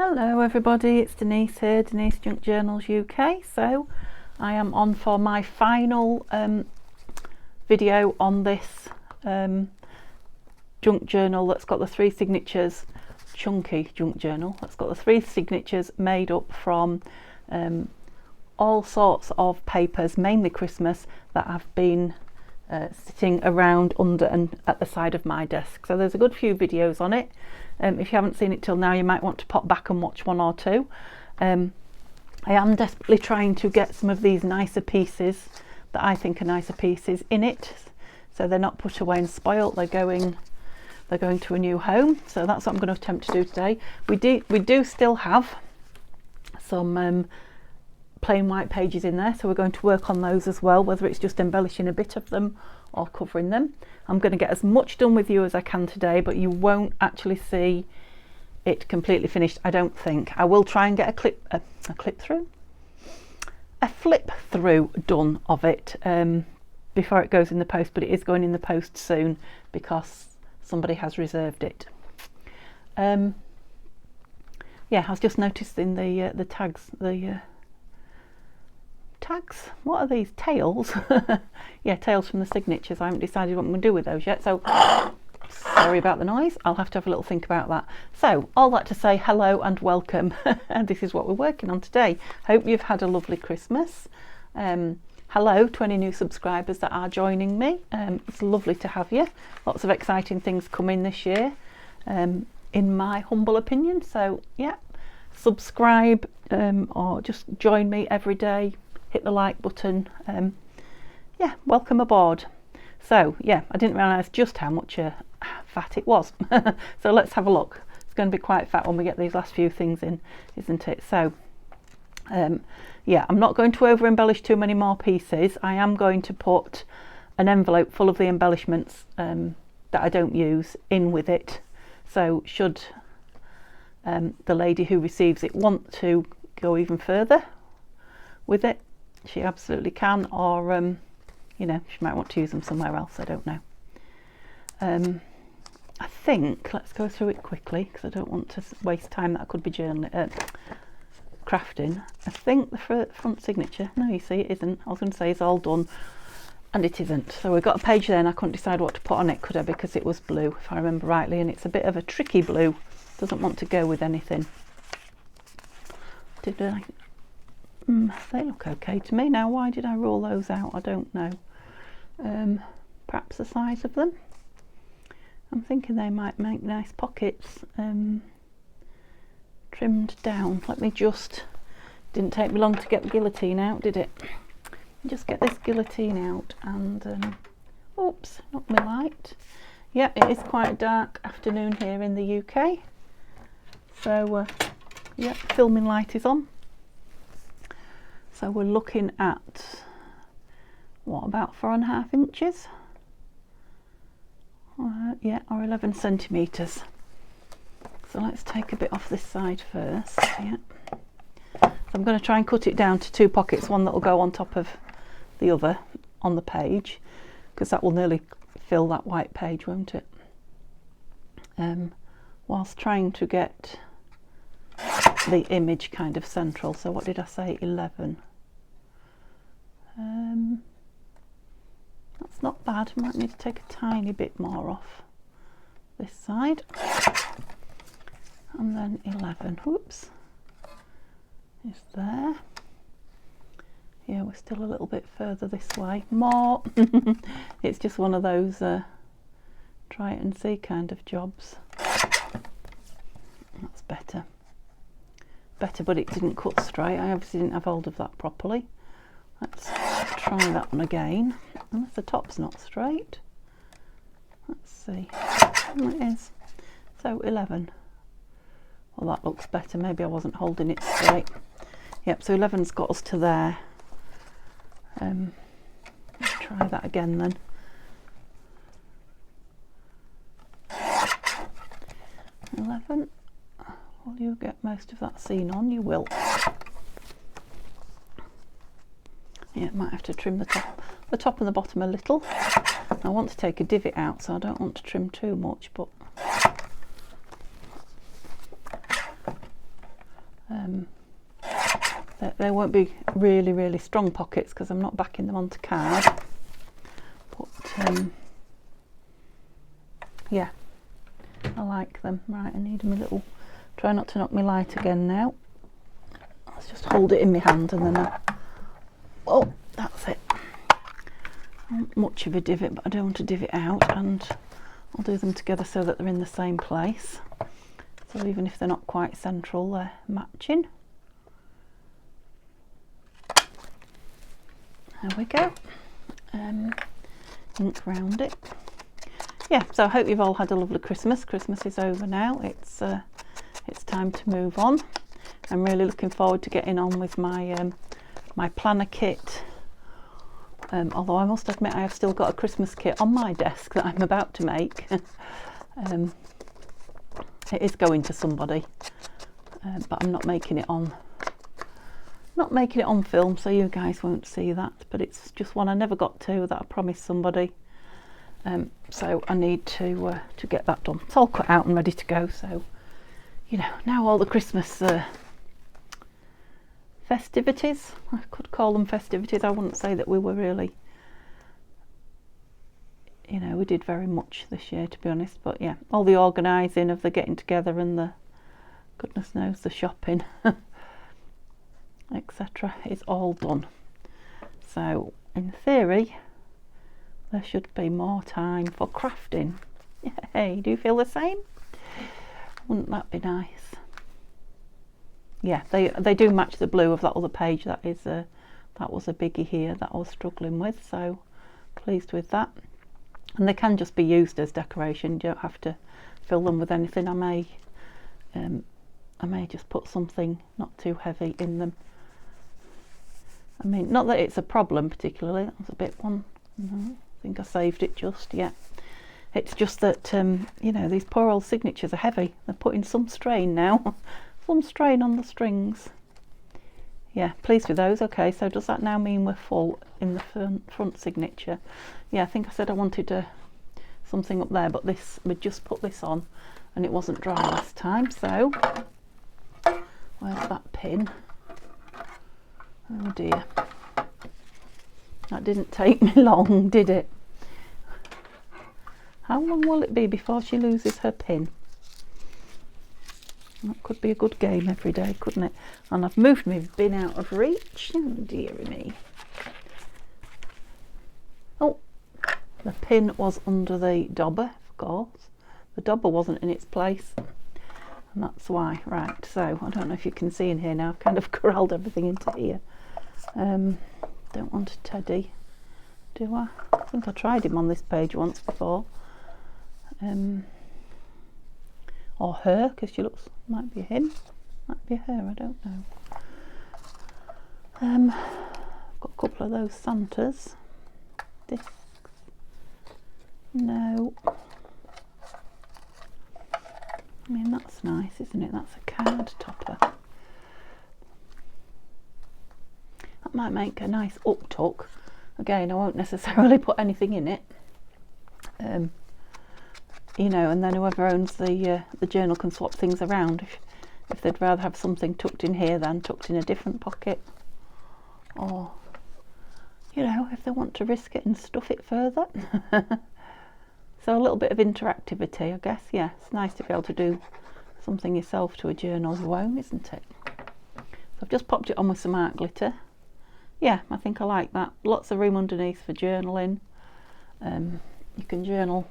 Hello everybody, it's Denise here, Denise Junk Journals UK. So I am on for my final video on this junk journal that's got the three signatures, chunky junk journal that's got the three signatures made up from all sorts of papers, mainly Christmas, that have been sitting around under and at the side of my desk. So there's a good few videos on it. If you haven't seen it till now, you might want to pop back and watch one or two. I am desperately trying to get some of these nicer pieces that I think are nicer pieces in it, so they're not put away and spoilt. They're going to a new home. So that's what I'm going to attempt to do today. We do still have some plain white pages in there, so we're going to work on those as well, whether it's just embellishing a bit of them or covering them. I'm going to get as much done with you as I can today, but you won't actually see it completely finished, I don't think. I will try and get a flip through done of it before it goes in the post, but it is going in the post soon because somebody has reserved it. Yeah, I was just noticing the tags, tags, what are these, tails? Yeah, tails from the signatures. I haven't decided what I'm going to do with those yet, so sorry about the noise. I'll have to have a little think about that. So all that to say, hello and welcome. And this is what we're working on today. Hope you've had a lovely Christmas. Hello to any new subscribers that are joining me. It's lovely to have you. Lots of exciting things coming this year, in my humble opinion. So yeah, subscribe or just join me every day. Hit the like button. Yeah, welcome aboard. So yeah, I didn't realise just how much fat it was. So let's have a look. It's going to be quite fat when we get these last few things in, isn't it? So yeah, I'm not going to over embellish too many more pieces. I am going to put an envelope full of the embellishments that I don't use in with it. So should the lady who receives it want to go even further with it, she absolutely can, or you know, she might want to use them somewhere else, I don't know. I think, let's go through it quickly because I don't want to waste time that I could be crafting. I think the front signature, no, you see it isn't. I was going to say it's all done, and it isn't. So we've got a page there and I couldn't decide what to put on it, could I, because it was blue, if I remember rightly, and it's a bit of a tricky blue. Doesn't want to go with anything. Did I? They look okay to me. Now, why did I rule those out? I don't know. Perhaps the size of them. I'm thinking they might make nice pockets. Trimmed down. Let me just, didn't take me long to get the guillotine out, did it? Just get this guillotine out and oops, not my light. Yep, it is quite a dark afternoon here in the UK. So yep, filming light is on. So we're looking at, what, about 4.5 inches? Yeah, or 11 centimetres. So let's take a bit off this side first. Yeah. So I'm going to try and cut it down to 2 pockets, one that will go on top of the other on the page, because that will nearly fill that white page, won't it? Whilst trying to get the image kind of central. So what did I say, 11? That's not bad. I might need to take a tiny bit more off this side, and then 11, whoops, is there. Yeah, we're still a little bit further this way. More. It's just one of those try it and see kind of jobs. That's better, but it didn't cut straight. I obviously didn't have hold of that properly. Let's try that one again, unless the top's not straight. Let's see. It is. So 11. Well, that looks better. Maybe I wasn't holding it straight. Yep, so 11's got us to there. Let's try that again then. 11. Will you get most of that seam on? You will. Yeah, might have to trim the top and the bottom a little. I want to take a divot out, so I don't want to trim too much, but They won't be really strong pockets because I'm not backing them onto card. But yeah, I like them. Right, I need my little, try not to knock my light again now. Let's just hold it in my hand and then oh, that's it. Not much of a divot, but I don't want to divot out, and I'll do them together so that they're in the same place. So even if they're not quite central, they're matching. There we go. Ink round it. Yeah, so I hope you've all had a lovely Christmas. Christmas is over now. It's time to move on. I'm really looking forward to getting on with my my planner kit. Although I must admit I have still got a Christmas kit on my desk that I'm about to make. It is going to somebody, but I'm not making it on film, so you guys won't see that. But it's just one I never got to that I promised somebody. So I need to get that done. It's all cut out and ready to go. So you know, now all the Christmas festivities, I could call them festivities. I wouldn't say that we were really, you know, we did very much this year, to be honest. But yeah, all the organising of the getting together and the goodness knows the shopping etc. is all done. So in theory there should be more time for crafting. Hey, do you feel the same? Wouldn't that be nice? Yeah, they do match the blue of that other page. That was a biggie here that I was struggling with, so pleased with that. And they can just be used as decoration. You don't have to fill them with anything. I may just put something not too heavy in them. I mean, not that it's a problem particularly. That was a bit one. No, I think I saved it just. Yeah, it's just that you know, these poor old signatures are heavy. They're putting some strain now. Some strain on the strings. Yeah, pleased with those. Okay, so does that now mean we're full in the front signature? Yeah, I think I said I wanted something up there, but this, we just put this on and it wasn't dry last time. So where's that pin? Oh dear, that didn't take me long, did it? How long will it be before she loses her pin? That could be a good game every day, couldn't it? And I've moved my bin out of reach. Oh dearie me. Oh, the pin was under the dobber, of course. The dobber wasn't in its place, and that's why. Right, so I don't know if you can see in here now. I've kind of corralled everything into here. Don't want a teddy, do I? I think I tried him on this page once before. Or her, because she looks, might be him, might be her, I don't know. I've got a couple of those Santas discs. No, I mean, that's nice, isn't it? That's a card topper. That might make a nice up-tuck. Again, I won't necessarily put anything in it. You know, and then whoever owns the journal can swap things around if they'd rather have something tucked in here than tucked in a different pocket, or you know, if they want to risk it and stuff it further. So a little bit of interactivity, I guess. Yeah, it's nice to be able to do something yourself to a journal you own, isn't it? So I've just popped it on with some art glitter. Yeah, I think I like that. Lots of room underneath for journaling. You can journal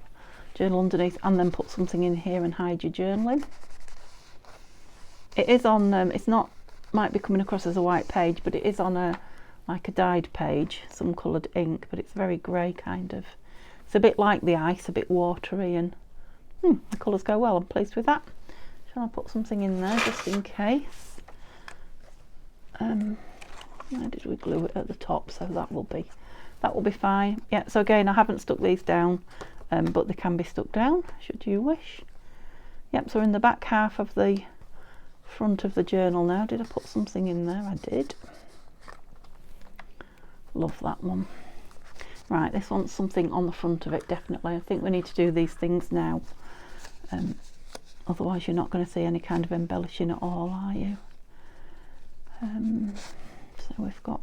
underneath and then put something in here and hide your journaling. It is on it's not, might be coming across as a white page, but it is on a like a dyed page, some coloured ink, but it's very grey kind of. It's a bit like the ice, a bit watery, and the colours go well. I'm pleased with that. Shall I put something in there just in case? Where did we glue it? At the top, so that will be fine. Yeah, so again, I haven't stuck these down, but they can be stuck down should you wish. Yep, so we're in the back half of the front of the journal now. Did I put something in there? I did. Love that one. Right, this wants something on the front of it, definitely. I think we need to do these things now. Otherwise you're not going to see any kind of embellishing at all, are you? So we've got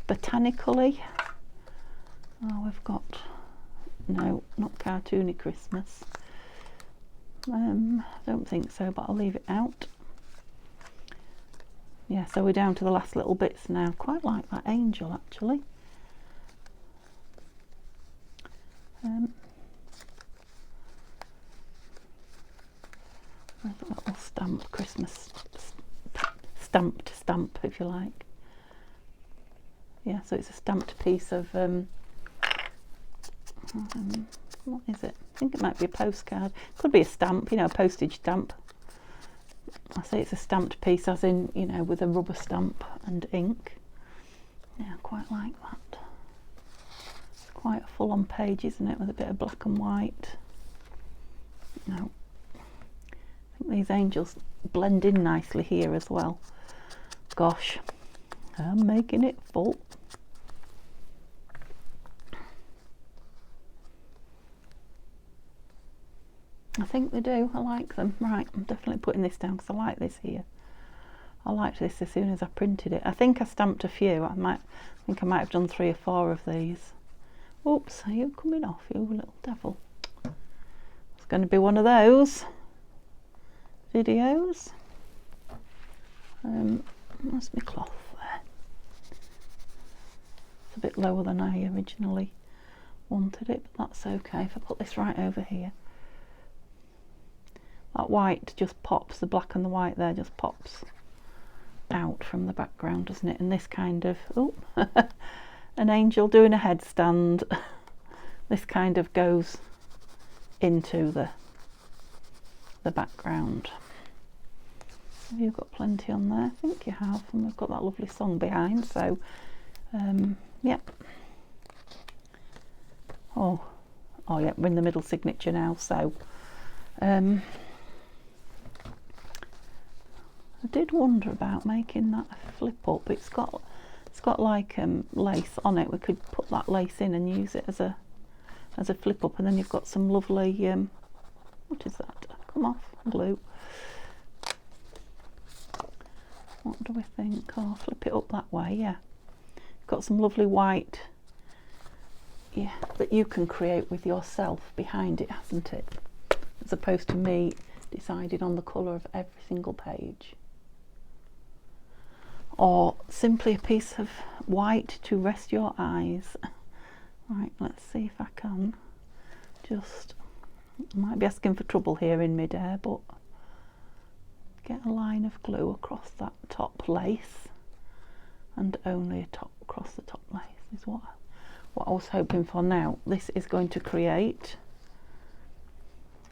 botanically. Oh, we've got, no, not cartoony Christmas. I don't think so, but I'll leave it out. Yeah, so we're down to the last little bits now. Quite like that angel, actually. There's a little stamp, Christmas stamped stamp, if you like. Yeah, so it's a stamped piece of what is it? I think it might be a postcard. Could be a stamp, you know, a postage stamp. I say it's a stamped piece, as in, you know, with a rubber stamp and ink. Yeah, I quite like that. It's quite a full-on page, isn't it, with a bit of black and white. No. I think these angels blend in nicely here as well. Gosh, I'm making it full. I think they do. I like them. Right, I'm definitely putting this down because I like this here. I liked this as soon as I printed it. I think I stamped a few. I think I might have done 3 or 4 of these. Oops, are you coming off, you little devil? It's going to be one of those videos. Where's my cloth there? It's a bit lower than I originally wanted it, but that's okay if I put this right over here. That white just pops, the black and the white there just pops out from the background, doesn't it? And this kind of, oh, an angel doing a headstand. This kind of goes into the background. Have you got plenty on there? I think you have, and we've got that lovely song behind, so yeah. Oh yeah, we're in the middle signature now, so I did wonder about making that a flip up. It's got like lace on it. We could put that lace in and use it as a flip up, and then you've got some lovely what is that? Come off, glue. What do we think? Oh, flip it up that way, yeah. Got some lovely white, yeah, that you can create with yourself behind it, hasn't it? As opposed to me deciding on the colour of every single page. Or simply a piece of white to rest your eyes. Right, let's see if I can just, I might be asking for trouble here in mid-air, but get a line of glue across that top lace, and only across the top lace is what I was hoping for. Now this is going to create,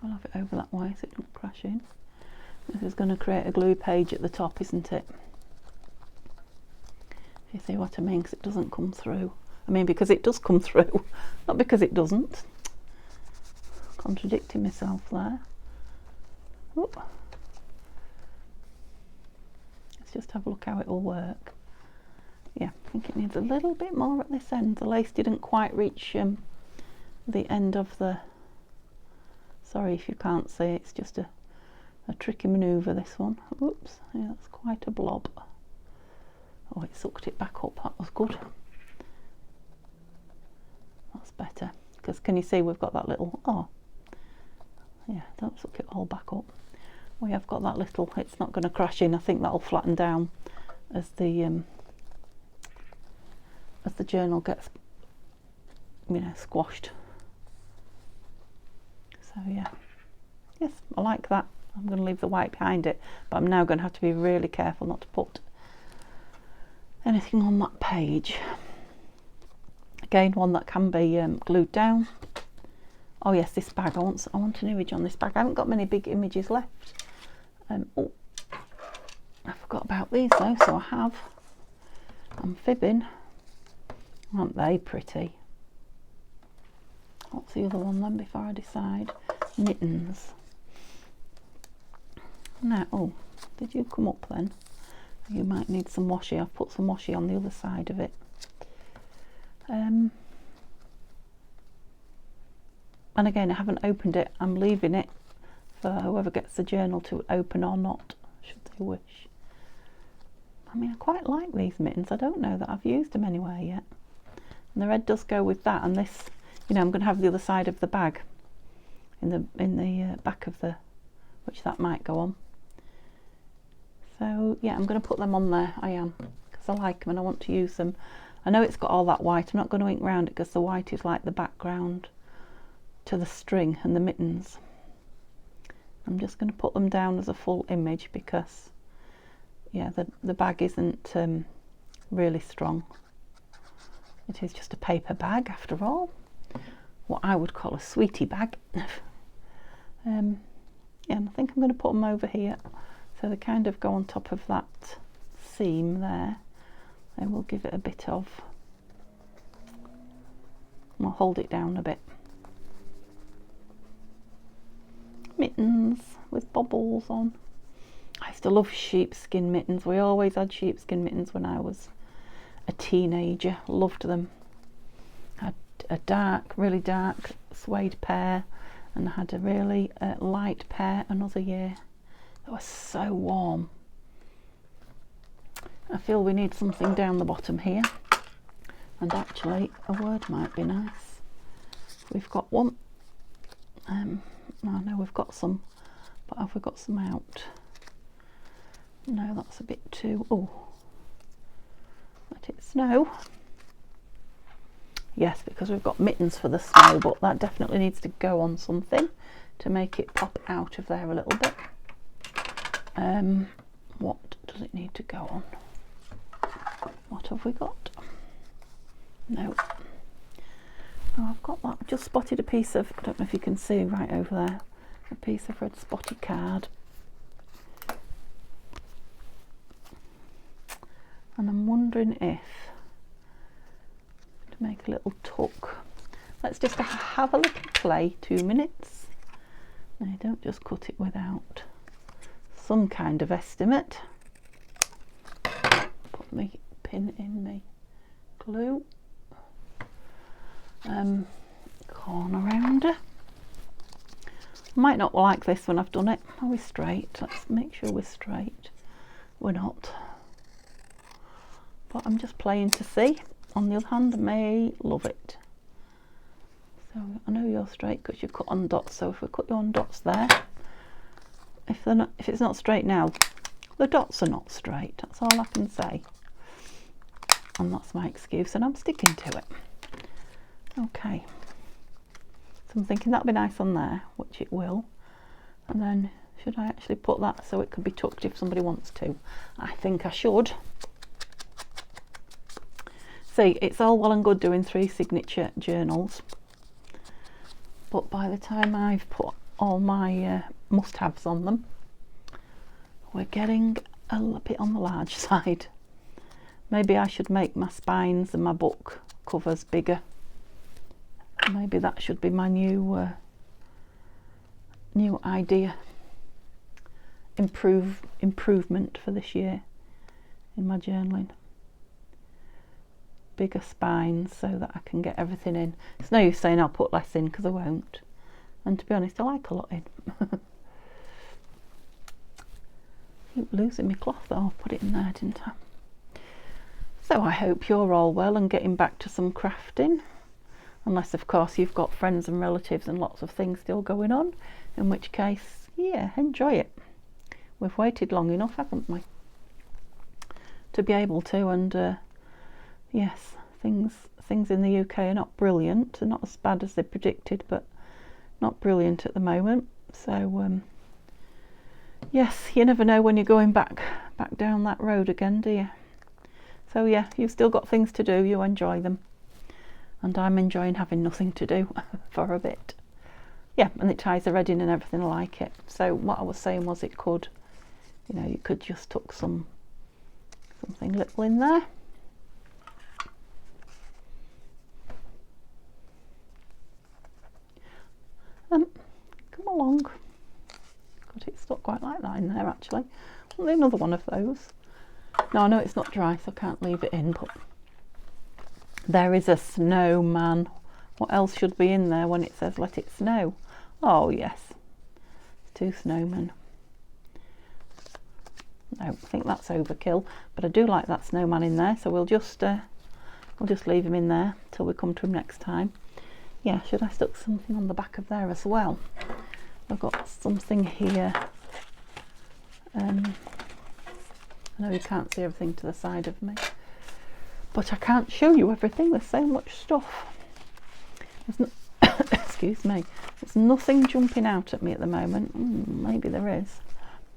I'll have it over that way so it doesn't crash in. This is going to create a glue page at the top, isn't it? If you see what I mean, because it doesn't come through. I mean, because it does come through, not because it doesn't. Contradicting myself there. Oop. Let's just have a look how it will work. Yeah, I think it needs a little bit more at this end. The lace didn't quite reach the end of the, sorry if you can't see, it's just a tricky manoeuvre, this one. Oops, yeah, that's quite a blob. Oh, it sucked it back up, that was good. That's better, because can you see we've got that little, oh, yeah, don't suck it all back up. We have got that little, it's not going to crash in, I think that'll flatten down as the journal gets, you know, squashed. So yeah, yes, I like that. I'm going to leave the white behind it, but I'm now going to have to be really careful not to put anything on that page. Again, one that can be glued down. Oh yes, this bag, I want an image on this bag. I haven't got many big images left. Oh, I forgot about these though, so I have. I'm fibbing. Aren't they pretty? What's the other one then before I decide? Mittens. Now, oh, did you come up then? You might need some washi. I've put some washi on the other side of it. And again, I haven't opened it. I'm leaving it for whoever gets the journal to open or not, should they wish. I mean, I quite like these mittens. I don't know that I've used them anywhere yet. And the red does go with that, and this, you know, I'm going to have the other side of the bag in the back of the, which that might go on. So yeah, I'm going to put them on there. I am, because I like them and I want to use them. I know it's got all that white. I'm not going to ink round it because the white is like the background to the string and the mittens. I'm just going to put them down as a full image because, yeah, the bag isn't really strong. It is just a paper bag after all. What I would call a sweetie bag. Yeah, and I think I'm going to put them over here so they kind of go on top of that seam there. I will give it a bit of, I'll hold it down a bit. Mittens with bobbles on. I used to love sheepskin mittens. We always had sheepskin mittens when I was a teenager. Loved them. I had a dark, really dark suede pair, and I had a really light pair another year. It was so warm. I feel we need something down the bottom here, and actually a word might be nice. We've got one. I know we've got some, but have we got some out? No, that's a bit too. Oh, let it snow. Yes, because we've got mittens for the snow, but that definitely needs to go on something to make it pop out of there a little bit. What does it need to go on? What have we got? No. Oh, I've got that. I've just spotted a piece of, I don't know if you can see right over there, a piece of red spotty card. And I'm wondering if, to make a little tuck, let's just have a little play, 2 minutes. No, don't just cut it without some kind of estimate. Put my pin in my glue. Corner rounder. Might not like this when I've done it. Are we straight? Let's make sure we're straight. We're not. But I'm just playing to see. On the other hand, I may love it. So I know you're straight because you cut on dots. So if we cut you on dots there, if it's not straight now, the dots are not straight. That's all I can say. And that's my excuse, and I'm sticking to it. Okay. So I'm thinking that'll be nice on there, which it will. And then should I actually put that so it can be tucked if somebody wants to? I think I should. See, it's all well and good doing 3 signature journals, but by the time I've put all my must-haves on them, we're getting a little bit on the large side. Maybe I should make my spines and my book covers bigger. Maybe that should be my new idea. Improvement for this year in my journaling. Bigger spines so that I can get everything in. It's no use saying I'll put less in because I won't. And to be honest, I like a lot in. Keep losing my cloth though. I'll put it in there, didn't I? So I hope you're all well and getting back to some crafting. Unless, of course, you've got friends and relatives and lots of things still going on. In which case, yeah, enjoy it. We've waited long enough, haven't we? To be able to, and yes, things in the UK are not brilliant. They're not as bad as they predicted, but not brilliant at the moment. So, yes, you never know when you're going back down that road again, do you? So yeah, you've still got things to do, you enjoy them. And I'm enjoying having nothing to do for a bit. Yeah, and it ties the red in and everything, I like it. So what I was saying was it could, you know, you could just tuck something little in there. Come along. God, it's not quite like that in there actually. Want another one of those? No, I know it's not dry, so I can't leave it in, but there is a snowman. What else should be in there when it says let it snow? Oh yes, 2 snowmen. No, I think that's overkill, but I do like that snowman in there, so we'll just leave him in there till we come to him next time. Yeah, should I stuck something on the back of there as well? I've got something here. I know you can't see everything to the side of me, but I can't show you everything. There's so much stuff. There's no excuse me. There's nothing jumping out at me at the moment. Maybe there is.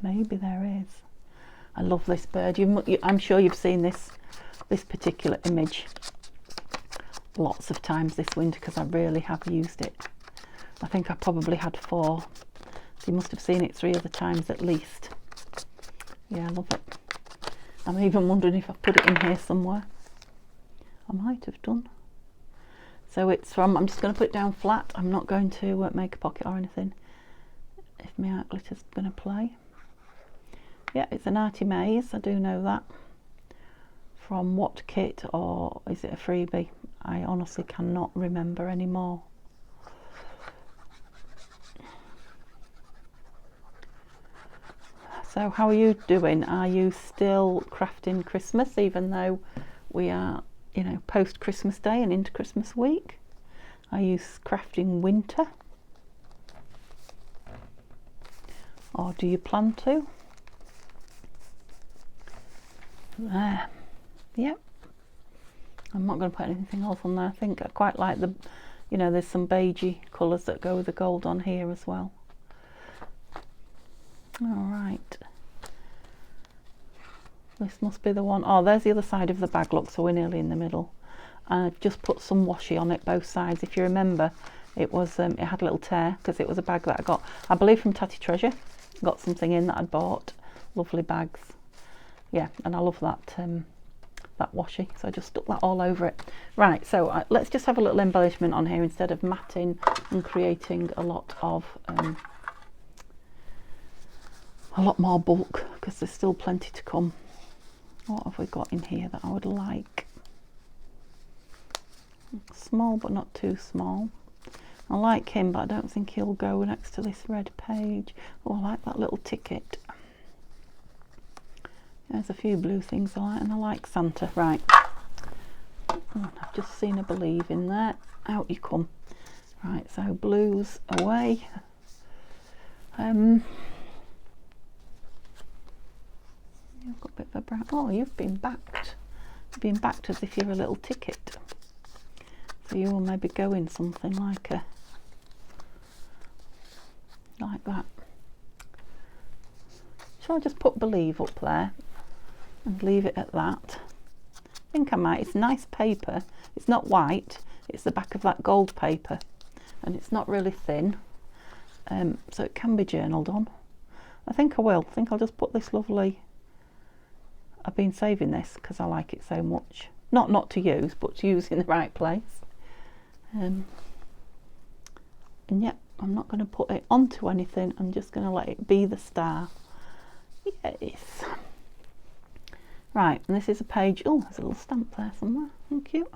Maybe there is. I love this bird. I'm sure you've seen this particular image lots of times this winter because I really have used it. I think I probably had 4. So you must have seen it 3 other times at least. Yeah, I love it. I'm even wondering if I put it in here somewhere. I might have done. So it's from, I'm just going to put it down flat. I'm not going to make a pocket or anything. If my art glitter's going to play. Yeah, it's an Arty Maze, I do know that. From what kit, or is it a freebie? I honestly cannot remember anymore. So how are you doing? Are you still crafting Christmas, even though we are, you know, post Christmas Day and into Christmas week? Are you crafting winter? Or do you plan to? There. Yep. I'm not going to put anything else on there. I think I quite like the, you know, there's some beigey colours that go with the gold on here as well. Alright. This must be the one. Oh, there's the other side of the bag, look, so we're nearly in the middle. And I've just put some washi on it, both sides. If you remember, it was it had a little tear because it was a bag that I got, I believe, from Tatty Treasure. Got something in that I'd bought. Lovely bags. Yeah, and I love that that washi, so I just stuck that all over it. Right, so let's just have a little embellishment on here instead of matting and creating a lot more bulk, because there's still plenty to come. What have we got in here that I would like? Small but not too small. I like him, but I don't think he'll go next to this red page. Oh, I like that little ticket. There's a few blue things I like, and I like Santa. Right. Oh, I've just seen a believe in there. Out you come. Right, so blues away. You've got a bit of a brown. Oh, you've been backed. You've been backed as if you're a little ticket. So you will maybe go in something like that. Shall I just put believe up there and leave it at that? I think I might. It's nice paper. It's not white. It's the back of that gold paper, and it's not really thin, so it can be journaled on. I think I will. I think I'll just put this lovely. I've been saving this because I like it so much. Not to use, but to use in the right place. And yeah, I'm not going to put it onto anything. I'm just going to let it be the star. Yes. Right, and this is a page. Oh, there's a little stamp there somewhere. Thank you.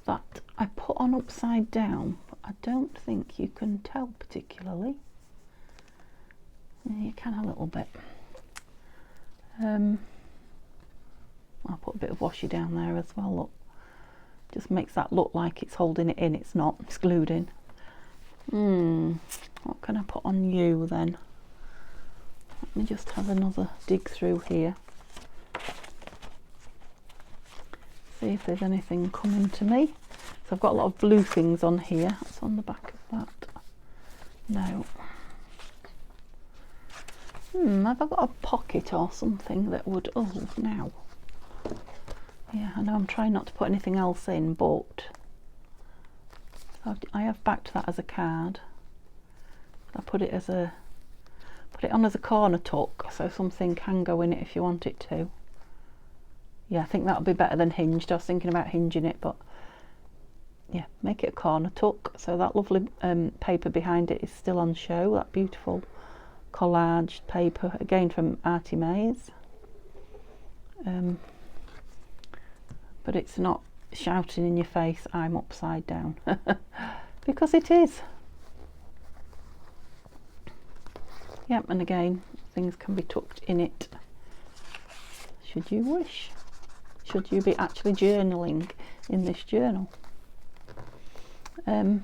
That I put on upside down, but I don't think you can tell particularly. You can a little bit. I'll put a bit of washi down there as well. Look, just makes that look like it's holding it in. It's not. It's glued in. What can I put on you then? Let me just have another dig through here. See if there's anything coming to me. So I've got a lot of blue things on here. What's on the back of that? No. Have I got a pocket or something that would... Oh, now. Yeah, I know I'm trying not to put anything else in, but I have backed that as a card. I put it on as a corner tuck, so something can go in it if you want it to. Yeah, I think that'll be better than hinged. I was thinking about hinging it, but yeah, make it a corner tuck. So that lovely paper behind it is still on show. That beautiful collaged paper, again from Arty Maze. But it's not shouting in your face, I'm upside down. Because it is. Yep, and again, things can be tucked in it should you wish. Should you be actually journaling in this journal. Just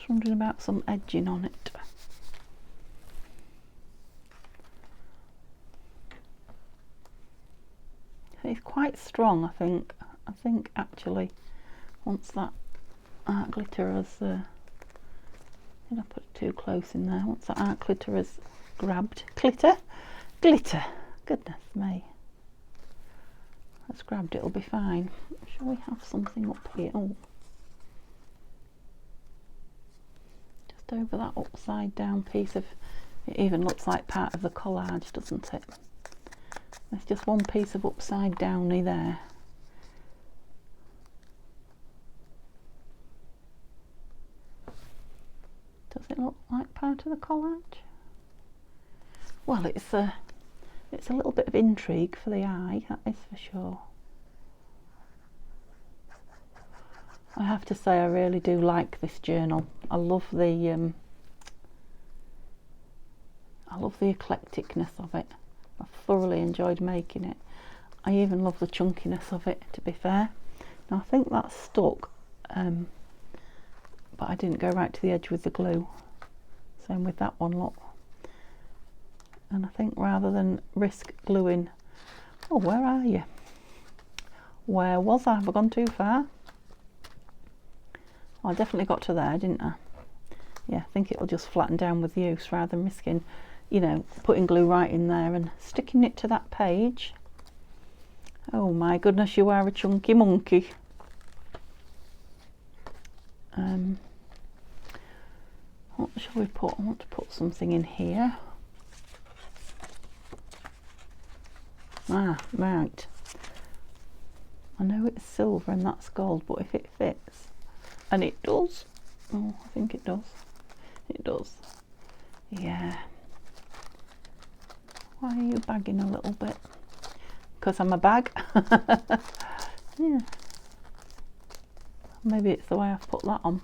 wondering about some edging on it. It's quite strong, I think. I think actually once that art glitter has did I put it too close in there? Once that art glitter has grabbed glitter, goodness me, has grabbed, it'll be fine. Shall we have something up here? Oh, just over that upside down piece of, it even looks like part of the collage, doesn't it? There's just one piece of upside downy there. Does it look like part of the collage? Well, it's a little bit of intrigue for the eye, that is for sure. I have to say I really do like this journal. I love the eclecticness of it. I've thoroughly enjoyed making it. I even love the chunkiness of it, to be fair. Now I think that's stuck, but I didn't go right to the edge with the glue. Same with that one, look. And I think rather than risk gluing, oh, where are you? Where was I? Have I gone too far? Oh, I definitely got to there, didn't I? Yeah, I think it'll just flatten down with use rather than risking, you know, putting glue right in there and sticking it to that page. Oh my goodness, you are a chunky monkey. What shall we put? I want to put something in here. Ah, right. I know it's silver and that's gold, but if it fits, and it does, oh, I think it does. It does. Yeah. Why are you bagging a little bit? Because I'm a bag. Yeah. Maybe it's the way I've put that on.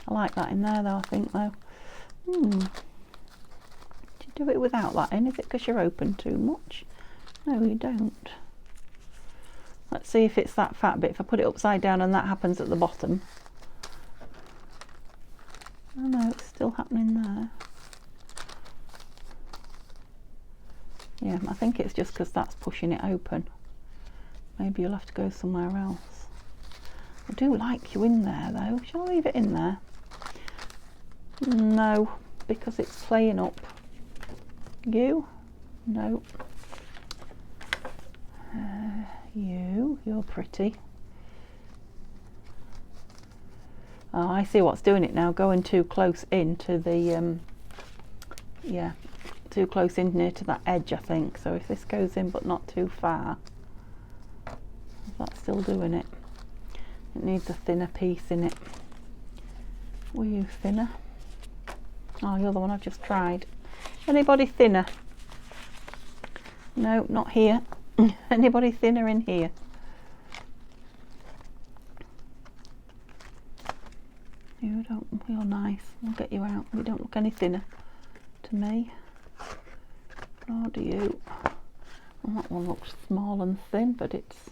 I like that in there though, I think though. Do you do it without that in? Is it because you're open too much? No, you don't. Let's see if it's that fat bit. If I put it upside down and that happens at the bottom. Oh no, it's still happening there. Yeah, I think it's just because that's pushing it open. Maybe you'll have to go somewhere else. I do like you in there though. Shall I leave it in there? No, because it's playing up. You? No. You're pretty. Oh, I see what's doing it now. Going too close into the, yeah, too close in near to that edge, I think. So if this goes in but not too far, is that still doing it? It needs a thinner piece in it. Were you thinner? Oh, you're the one I've just tried. Anybody thinner? No, not here. Anybody thinner in here? You don't, you're nice. I'll get you out. You don't look any thinner to me. Nor do you. Well, that one looks small and thin, but it's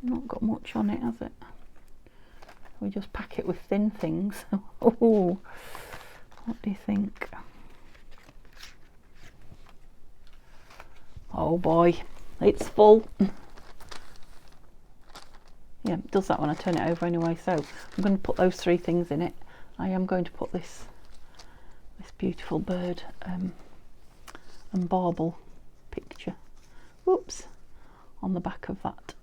not got much on it, has it? We just pack it with thin things. Oh, what do you think? Oh boy, it's full. Yeah, it does that when I turn it over anyway. So I'm going to put those three things in it. I am going to put this beautiful bird and bauble picture, whoops, on the back of that.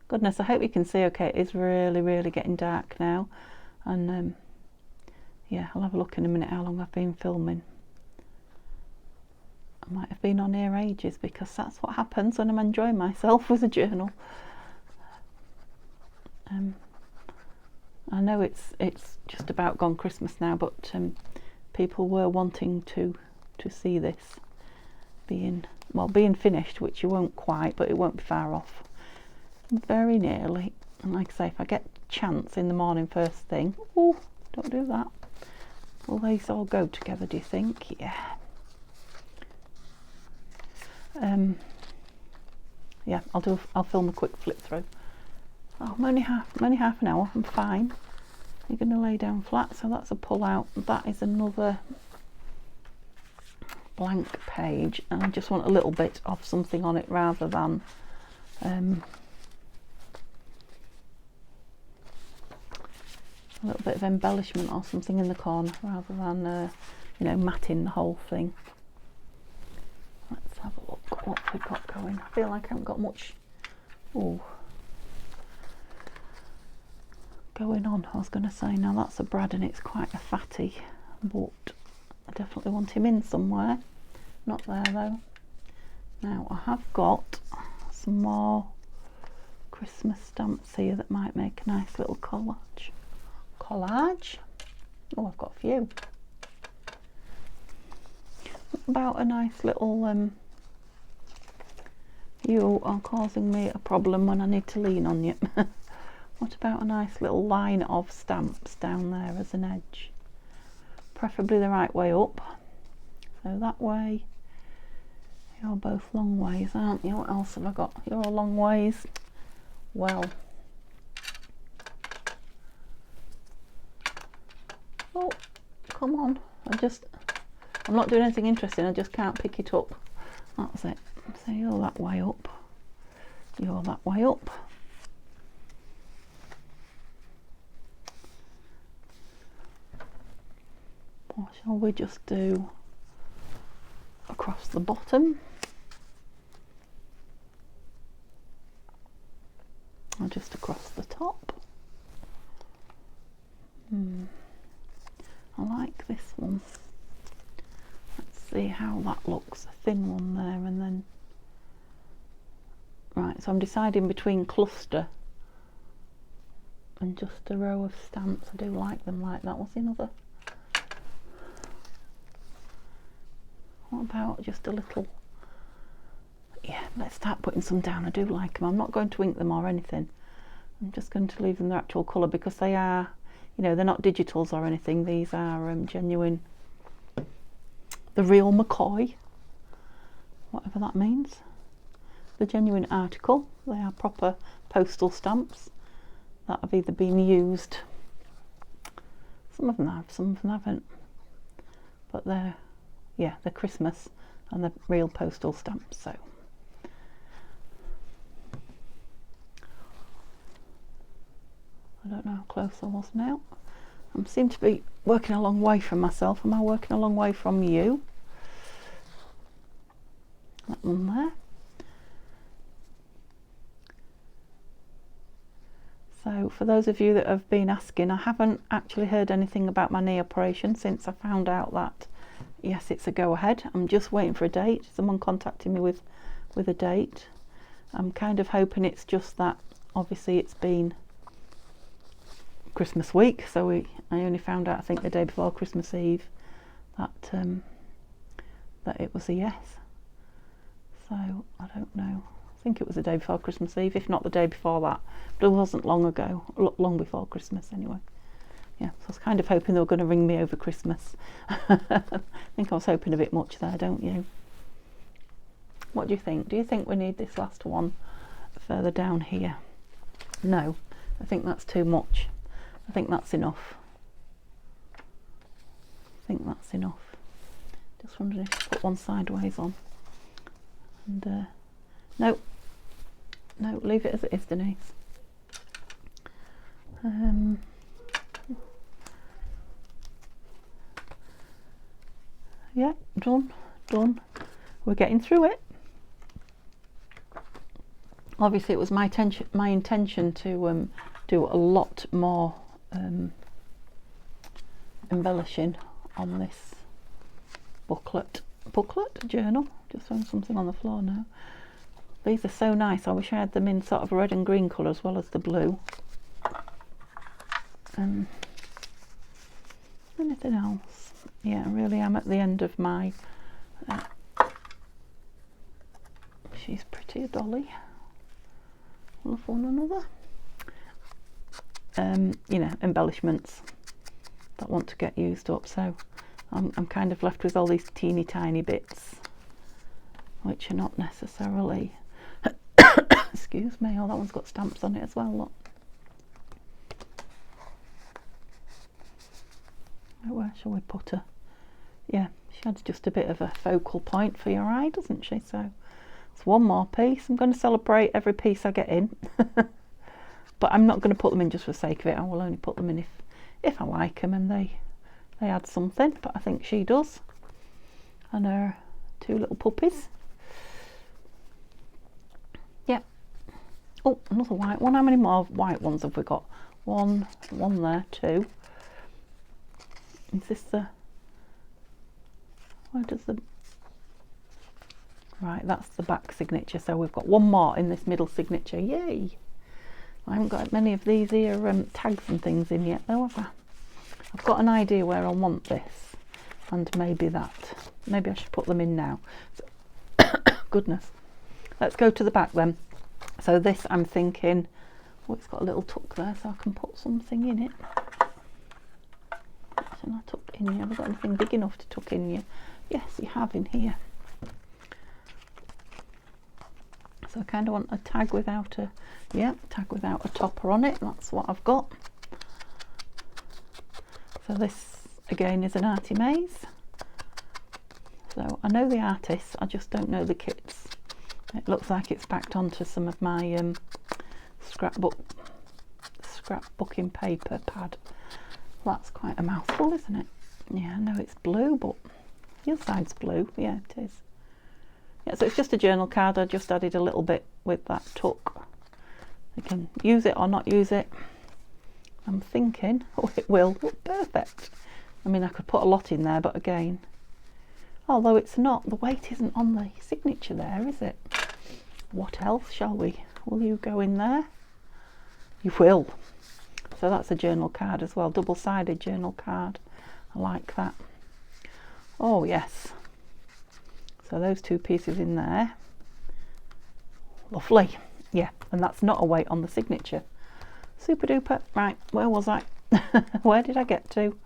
Goodness, I hope you can see okay. It is really getting dark now, and yeah, I'll have a look in a minute how long I've been filming. I might have been on here ages, because that's what happens when I'm enjoying myself with a journal. I know it's just about gone Christmas now, but people were wanting to see this being finished, which you won't quite, but it won't be far off. Very nearly. And like I say, if I get a chance in the morning first thing, oh, don't do that. Will these all go together, do you think? Yeah. Yeah, I'll film a quick flip through. Oh, I'm only half an hour. I'm fine. You're going to lay down flat, so that's a pull out. That is another blank page, and I just want a little bit of something on it rather than a little bit of embellishment or something in the corner rather than you know, matting the whole thing. Let's have a look what we've got going. I feel like I haven't got much going on. I was going to say, now that's a Brad and it's quite a fatty, but I definitely want him in somewhere. Not there though. Now I have got some more Christmas stamps here that might make a nice little collage. Oh, I've got a few. What about a nice little you are causing me a problem when I need to lean on you. What about a nice little line of stamps down there as an edge? Preferably the right way up. So that way. You're both long ways, aren't you? What else have I got? You're all long ways. Well. Oh, come on. I'm not doing anything interesting, I just can't pick it up. That's it. So you're that way up. You're that way up. Or shall we just do across the bottom? Or just across the top? I like this one. Let's see how that looks. A thin one there, and then right, so I'm deciding between cluster and just a row of stamps. I do like them like that. What's another? What about just a little? Yeah, let's start putting some down. I do like them. I'm not going to ink them or anything. I'm just going to leave them their actual colour because they are, you know, they're not digitals or anything. These are genuine, the real McCoy, whatever that means. The genuine article. They are proper postal stamps that have either been used. Some of them have, some of them haven't. But they're, yeah, they're Christmas and they're real postal stamps. So. I don't know how close I was now. I seem to be working a long way from myself. Am I working a long way from you? That one there. So for those of you that have been asking, I haven't actually heard anything about my knee operation since I found out that yes, it's a go ahead. I'm just waiting for a date. Someone contacted me with a date. I'm kind of hoping it's just that obviously it's been Christmas week, so I only found out I think the day before Christmas Eve that that it was a yes. So I don't know. I think it was the day before Christmas Eve, if not the day before that. But it wasn't long ago, long before Christmas anyway. Yeah, so I was kind of hoping they were going to ring me over Christmas. I think I was hoping a bit much there, don't you? What do you think? Do you think we need this last one further down here? No, I think that's too much. I think that's enough. I think that's enough. Just wondering if I put one sideways on. And no, leave it as it is, Denise. Yeah, done. We're getting through it. Obviously, it was my intention to do a lot more embellishing on this booklet journal. Just found something on the floor now. These are so nice. I wish I had them in sort of red and green colour as well as the blue. Anything else? Yeah, I really am at the end of my she's pretty, a dolly. Love one another. You know, embellishments that want to get used up, so I'm kind of left with all these teeny tiny bits which are not necessarily excuse me, oh, that one's got stamps on it as well, look. Where shall we put her? Yeah, she adds just a bit of a focal point for your eye, doesn't she? So it's one more piece. I'm going to celebrate every piece I get in. But I'm not going to put them in just for the sake of it. I will only put them in if I like them and they add something. But I think she does. And her two little puppies. Yeah. Oh, another white one. How many more white ones have we got? One there, two. Is this the... Where does the... Right, that's the back signature. So we've got one more in this middle signature. Yay! I haven't got many of these here tags and things in yet though, have I? I've got an idea where I want this. And maybe that. Maybe I should put them in now. So goodness. Let's go to the back then. So this I'm thinking... Oh, it's got a little tuck there so I can put something in it. Shall I tuck in here? Have I got anything big enough to tuck in here? Yes, you have in here. So I kind of want a tag without a, yeah, tag without a topper on it. That's what I've got. So this again is an Artie Maze. So I know the artists, I just don't know the kits. It looks like it's backed onto some of my scrapbooking paper pad. That's quite a mouthful, isn't it? Yeah, I know it's blue, but the other side's blue. Yeah, it is. Yeah, so it's just a journal card. I just added a little bit with that tuck. You can use it or not use it. I'm thinking, oh, it will look perfect. I mean, I could put a lot in there, but again, although it's not, the weight isn't on the signature there, is it? What else shall we? Will you go in there? You will. So that's a journal card as well, double-sided journal card. I like that. Oh yes. So those two pieces in there. Lovely. Yeah, and that's not a weight on the signature. Super duper. Right, where was I? Where did I get to?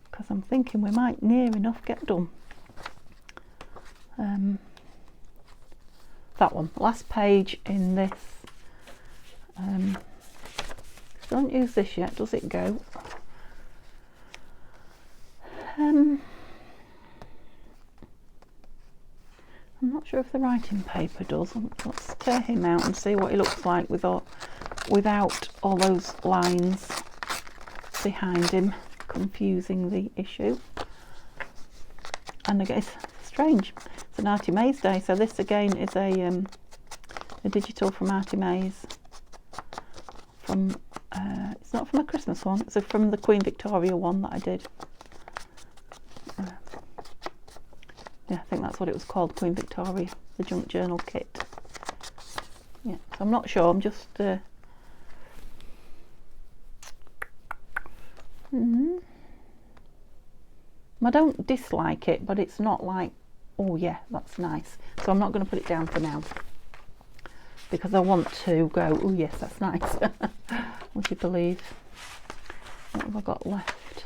Because I'm thinking we might near enough get done. That one. Last page in this. Don't use this yet, does it go? I'm not sure if the writing paper does. Let's tear him out and see what he looks like without all those lines behind him confusing the issue. And again, it's strange. It's an Artie Maze day, so this again is a digital from Artie Maze. From it's not from a Christmas one. It's from the Queen Victoria one that I did. Yeah, I think that's what it was called, Queen Victoria, the junk journal kit. Yeah, so I'm not sure, I'm just... I don't dislike it, but it's not like, oh yeah, that's nice. So I'm not going to put it down for now. Because I want to go, oh yes, that's nice. Would you believe? What have I got left?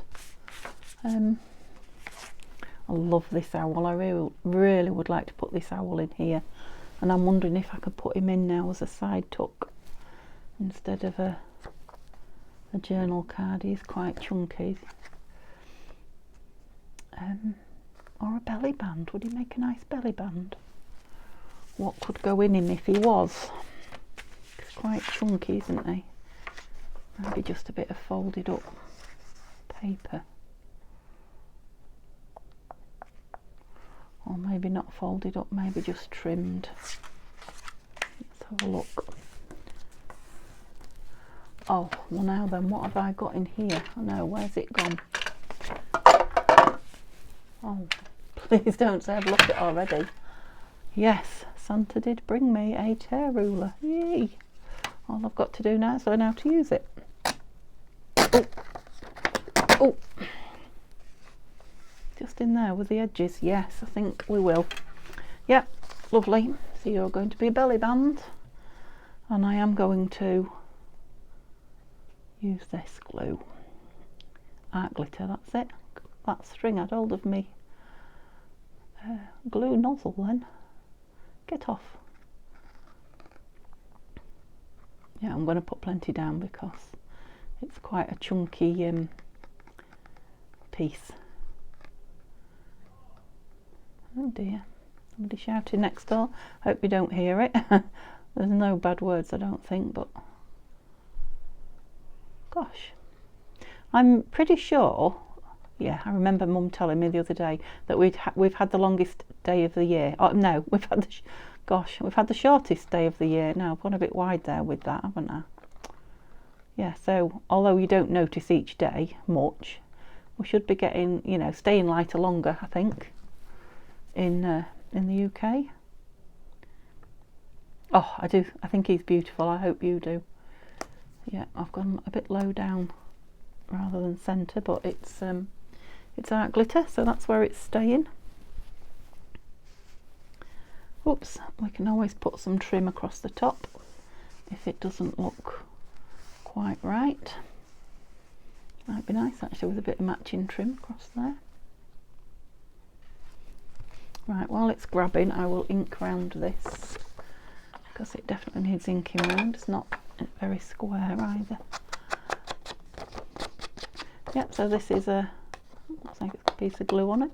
I love this owl. I really would like to put this owl in here, and I'm wondering if I could put him in now as a side tuck instead of a journal card. He's quite chunky. Or a belly band. Would he make a nice belly band? What could go in him if he was? He's quite chunky, isn't he? Maybe just a bit of folded up paper. Or maybe not folded up, maybe just trimmed. Let's have a look. Oh, well now then, what have I got in here? I know, where's it gone? Oh, please don't say I've lost it already. Yes, Santa did bring me a tear ruler. Yay! All I've got to do now is learn how to use it. Oh! Oh! Just in there with the edges. Yes, I think we will. Yep, lovely. So you're going to be a belly band, and I am going to use this glue. Art glitter, that's it. That string had hold of me glue nozzle then. Get off. Yeah, I'm going to put plenty down because it's quite a chunky piece. Oh dear, somebody shouting next door. Hope you don't hear it. There's no bad words, I don't think, but gosh, I'm pretty sure. Yeah, I remember Mum telling me the other day that we've had the longest day of the year. Oh no, we've had we've had the shortest day of the year. Now I've gone a bit wide there with that, haven't I? Yeah, so although you don't notice each day much, we should be getting, you know, staying lighter longer, I think, in the UK. Oh, I do. I think he's beautiful. I hope you do. Yeah, I've gone a bit low down rather than centre, but it's art glitter, so that's where it's staying. Oops, we can always put some trim across the top if it doesn't look quite right. Might be nice actually with a bit of matching trim across there. Right, while it's grabbing, I will ink round this because it definitely needs inking round. It's not very square either. Yep, so this is looks like it's got a piece of glue on it.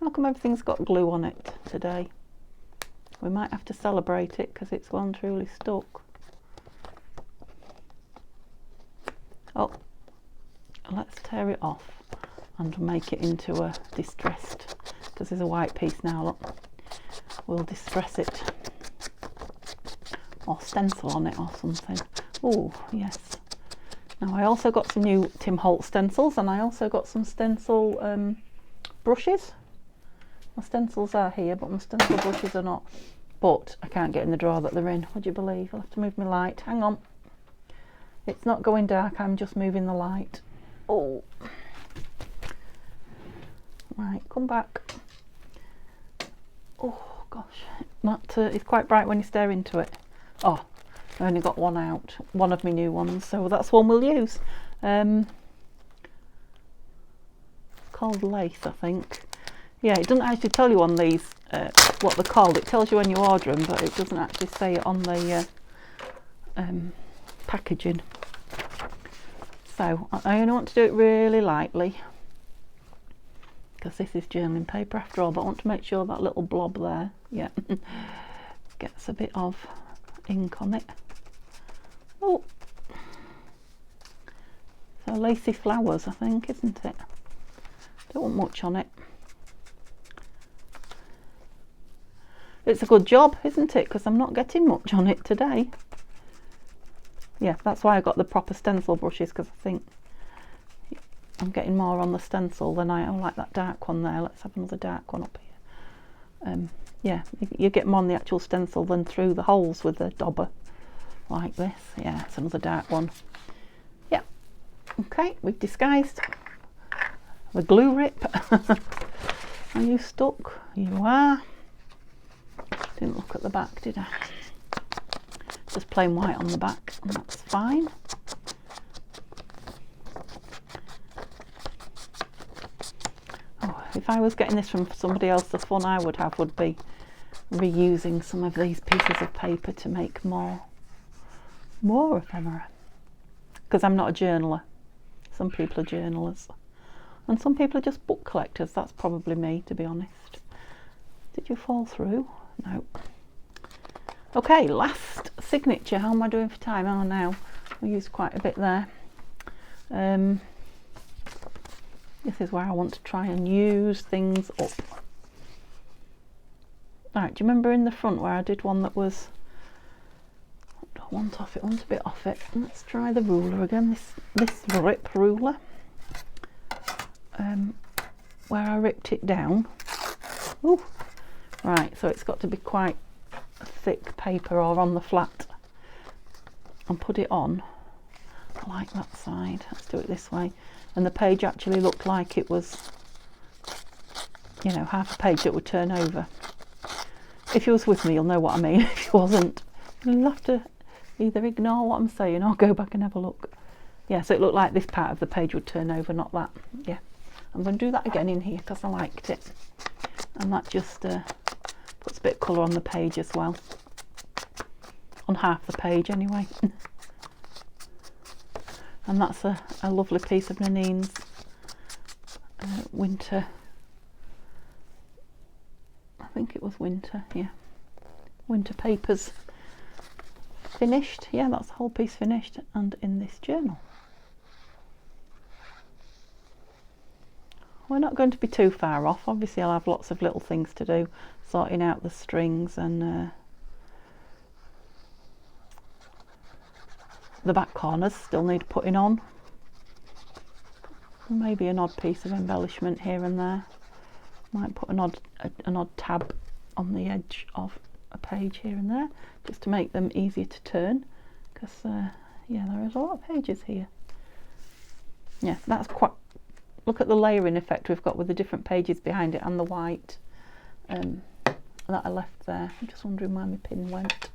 How come everything's got glue on it today? We might have to celebrate it because it's well and truly stuck. Oh, let's tear it off and make it into a distressed, because there's a white piece now, look. We'll distress it or stencil on it or something. Oh yes. Now I also got some new Tim Holtz stencils, and I also got some stencil brushes. My stencils are here, but my stencil brushes are not. But I can't get in the drawer that they're in. Would you believe? I'll have to move my light. Hang on. It's not going dark, I'm just moving the light. Oh. Right, come back. Oh gosh, that is quite bright when you stare into it. Oh, I only got one out, one of my new ones, so that's one we'll use. It's called Lace, I think. Yeah, it doesn't actually tell you on these what they're called. It tells you when you order them, but it doesn't actually say it on the packaging. So I only want to do it really lightly because this is journaling paper after all, but I want to make sure that little blob there, yeah, gets a bit of ink on it. Oh, so lacy flowers, I think, isn't it? Don't want much on it. It's a good job, isn't it? Because I'm not getting much on it today. Yeah, that's why I got the proper stencil brushes, because I think I'm getting more on the stencil than I like that dark one there. Let's have another dark one up here. Yeah, you get more on the actual stencil than through the holes with the dauber like this. Yeah, it's another dark one. Yeah, okay, we've disguised the glue rip. Are you stuck? You are. Didn't look at the back, did I? Just plain white on the back, and that's fine. Oh, if I was getting this from somebody else, the fun I would have would be reusing some of these pieces of paper to make more ephemera. Because I'm not a journaler. Some people are journalers. And some people are just book collectors. That's probably me, to be honest. Did you fall through? No. Okay, last signature. How am I doing for time? Oh, now I used quite a bit there. This is where I want to try and use things up. Right, do you remember in the front where I did one that was, I don't want off it, I want a bit off it. Let's try the ruler again, this rip ruler, where I ripped it down. Ooh. Right, so it's got to be quite thick paper or on the flat, and put it on. I like that side. Let's do it this way. And the page actually looked like it was, you know, half a page that would turn over. If you was with me, you'll know what I mean. If you wasn't, you'll have to either ignore what I'm saying or go back and have a look. Yeah, so it looked like this part of the page would turn over, not that. Yeah, I'm going to do that again in here because I liked it. And that just puts a bit of colour on the page as well, on half the page anyway. And that's a lovely piece of Nanine's winter, I think it was winter, yeah, winter papers finished. Yeah, that's the whole piece finished and in this journal. We're not going to be too far off. Obviously I'll have lots of little things to do, sorting out the strings and the back corners still need putting on. Maybe an odd piece of embellishment here and there. Might put an odd tab on the edge of a page here and there, just to make them easier to turn, because yeah, there is a lot of pages here. Yeah, that's quite, look at the layering effect we've got with the different pages behind it and the white that I left there. I'm just wondering where my pin went.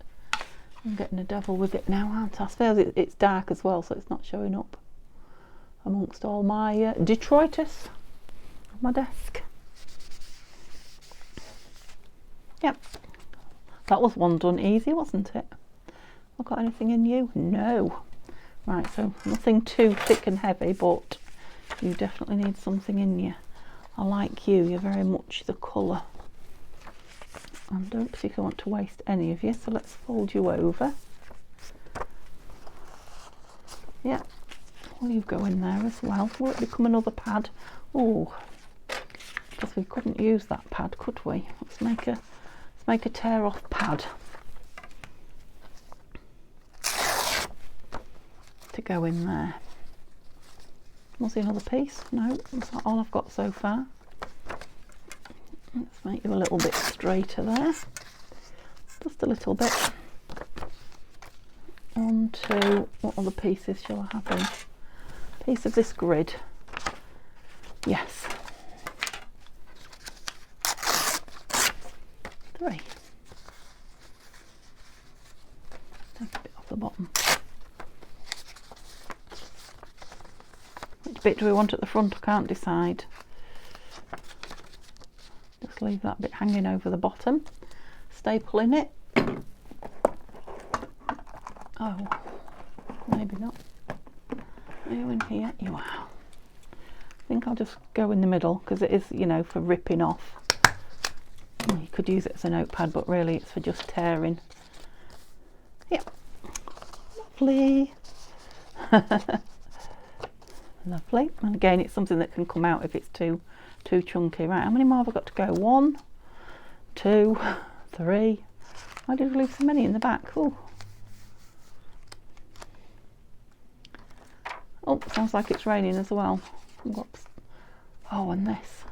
I'm getting a devil with it now, aren't I? I suppose it's dark as well, so it's not showing up amongst all my detritus on my desk. Yep, that was one done easy, wasn't it? I've got anything in you? No. Right, so nothing too thick and heavy, but you definitely need something in you. I like you, you're very much the colour. I don't particularly want to waste any of you, so let's fold you over. Yeah, well, you go in there as well. Will it become another pad? Oh, because we couldn't use that pad, could we? Let's make a tear off pad to go in there. Was there another piece? No, that's not all I've got so far. Let's make you a little bit straighter there, just a little bit. On to, what other pieces shall I have in? Piece of this grid. Yes. 3. Take a bit off the bottom. Which bit do we want at the front? I can't decide. Just leave that bit hanging over the bottom. Staple in it. Oh, maybe not. Are you in here? You are. I think I'll just go in the middle, because it is, you know, for ripping off. You could use it as a notepad, but really it's for just tearing. Yep. Lovely. Lovely. And again, it's something that can come out if it's too chunky. Right, how many more have I got to go? 1, 2, 3. Why did we leave so many in the back? Oh. Oh, sounds like it's raining as well. Whoops. Oh, and this.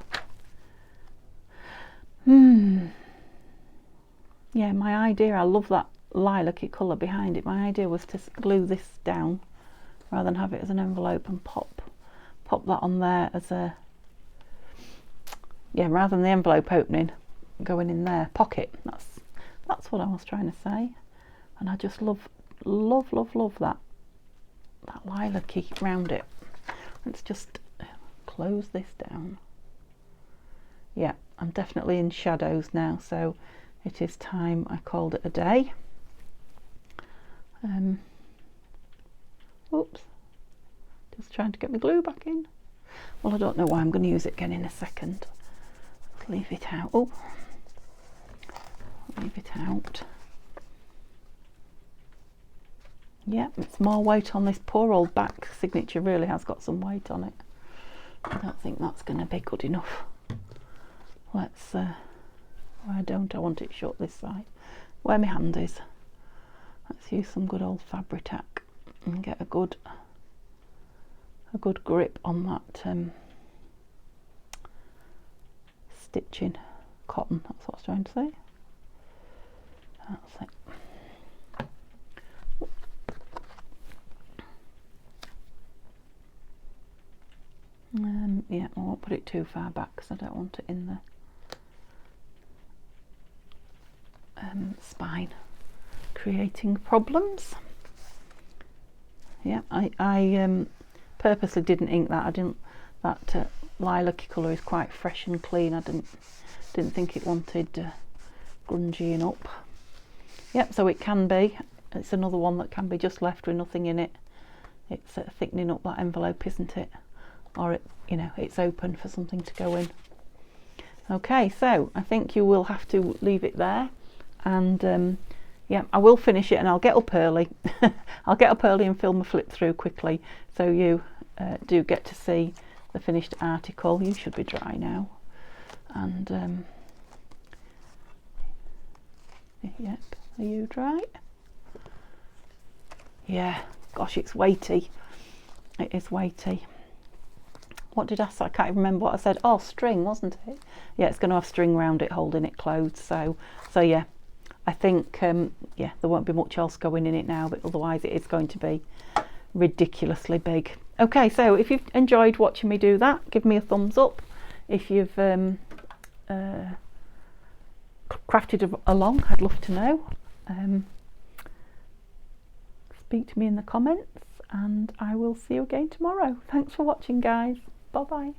Yeah, my idea, I love that lilac-y colour behind it. My idea was to glue this down rather than have it as an envelope and pop that on there as a, yeah, rather than the envelope opening going in there, pocket. That's what I was trying to say. And I just love that lilac-y round it. Let's just close this down. Yeah, I'm definitely in shadows now, so it is time I called it a day. Oops, just trying to get my glue back in. Well, I don't know why. I'm going to use it again in a second. Let's leave it out. Oh, leave it out. Yeah, it's more weight on this poor old back signature. Really has got some weight on it. I don't think that's going to be good enough. Let's I want it shut this side, where my hand is. Let's use some good old Fabri-Tac and get a good grip on that stitching cotton. That's what I was trying to say. That's it. Yeah, I won't put it too far back because I don't want it in the spine, creating problems. Yeah, I purposely didn't ink that. That lilac colour is quite fresh and clean. I didn't think it wanted scrunching up. Yep, so it can be, it's another one that can be just left with nothing in it. It's thickening up that envelope, isn't it? Or it, you know, it's open for something to go in. Okay, so I think you will have to leave it there, and yeah, I will finish it, and I'll get up early. I'll get up early and film a flip through quickly, so you do get to see the finished article. You should be dry now, and yep, are you dry? Yeah, gosh, it's weighty. It is weighty. What did I say? I can't even remember what I said. Oh, string, wasn't it? Yeah, it's going to have string around it holding it closed. So yeah, I think yeah, there won't be much else going in it now, but otherwise it is going to be ridiculously big. Okay, so if you've enjoyed watching me do that, give me a thumbs up. If you've crafted along, I'd love to know. Speak to me in the comments, and I will see you again tomorrow. Thanks for watching, guys. Bye bye.